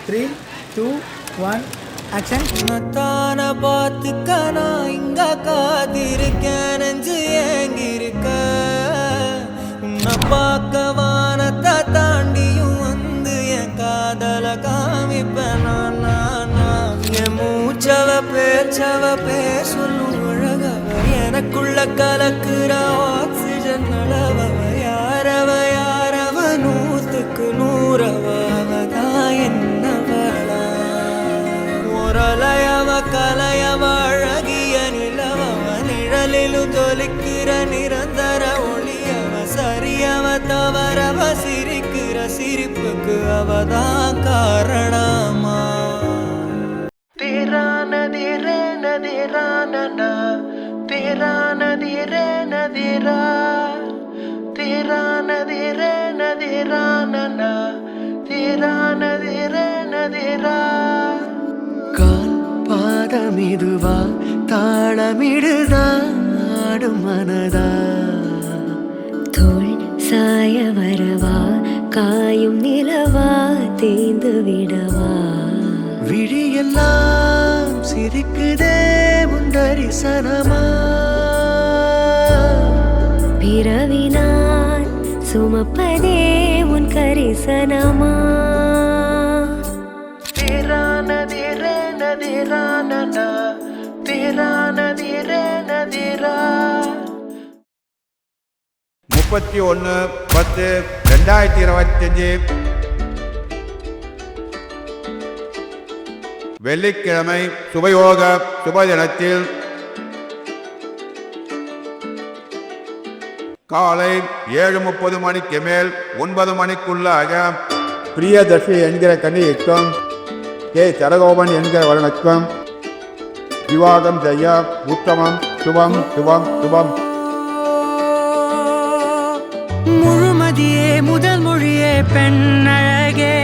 3, 2, 1 action. மத்தான பார்த்துக்க நான் இங்க காத்திருக்கேன், நெஞ்சு ஏங்கிருக்க உன்னை பார்க்க வானத்தை தாண்டியும் வந்து என் காதல காமிப்பேன் நான். என் மூச்சவ பேர் சொல்லும் அழகவ, எனக்குள்ள கலக்குற ஆக்சிஜன் அளவ, யாரவ 100க்கு 100 அவதான் என்னவளா. ஒரலையவ கலையவ அழகிய நிலவவ, நிழலிலும் தொலிக்கிற நிரந்தர ஒளியவ, சரியவ தவறவ சிரிக்கிற சிரிப்புக்கு அவதான் காரணமா. तेरा नदीरे नदीरा नना, तेरा नदीरे नदीरा, तेरा नदीरे नदीरा नना, तेरा नदीरे नदीरा. கால் பாதமிடுவா தாளமிடுதா ஆடும் மனதா, தோள் சாய வரவா காயும் நிலவா தேய்ந்து விடவா. விழியெல்லாம் சிரிக்குதே உன் தரிசனமா, பிறவினான் சுமப்பதே உன் கரிசனமா. तेरा नदीरे नदीरा नना, तेरा नदीरे नदीरा. 31/10/2025 வெள்ளிக்கிழமை சுபயோக சுபதினத்தில் காலை 7:30 மணிக்கு மேல் 9 மணிக்குள்ளாக பிரியதர்ஷி என்கிற கன்னிகைக்கும் கே சரகோபன் என்கிற வருணக்கும் விவாகம் செய்ய உத்தமம். சுபம் சுபம் சுபம். முழுமதியே முதல் மொழியே பெண்ணழகே,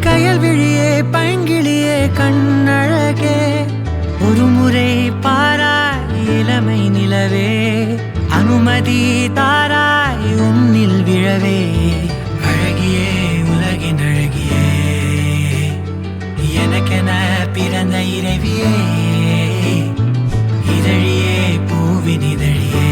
கயல் விழியே பைங்கிழியே கண்ணழகே, ஒரு முறை பாராய் இளமை நிலவே, அனுமதி தாராய் உன்னில் விழவே. அழகியே உலகின் அழகியே, எனக்கென பிறந்த இறைவியே, இதழியே பூவின் இதழியே,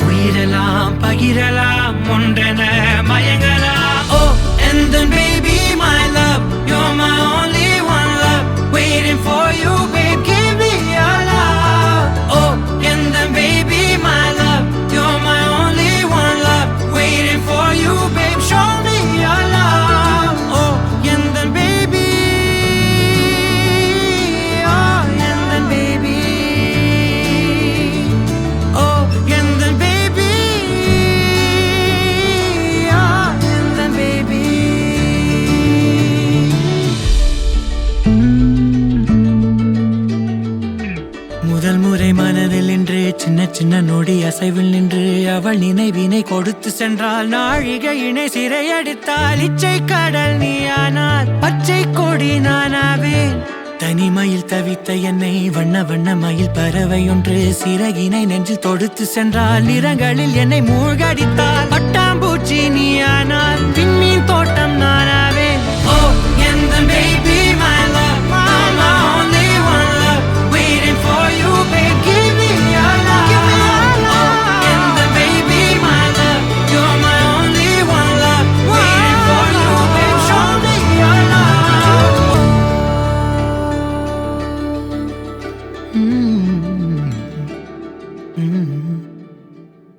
உயிரெல்லாம் பகிரலாம் ஒன்றென மயங்கலாம். ஓ and then baby my love, you're my only one love, waiting for you babe, give me your love. Oh and then baby my love, you're my only one love, waiting for you babe, show me your love. Oh and then baby, oh and then baby, oh and then baby, oh and then baby. முதல் முறை மனதில் நின்று சின்ன சின்ன நொடி அசைவில் நின்று அவள் நினைவினை கொடுத்து சென்றால், நாழிகையினை சிறையடித்தால் இச்சை கடல் நீயானால் பச்சை கொடி நானாவேன். தனிமையில் தவித்த என்னை வண்ண வண்ண மயில் பறவை ஒன்று சிறகினை நெஞ்சில் தொடுத்து சென்றால், நிறங்களில் என்னை மூழ்கடித்தால் பட்டாம்பூச்சி நீயானால் விண்மீன் தோட்டம்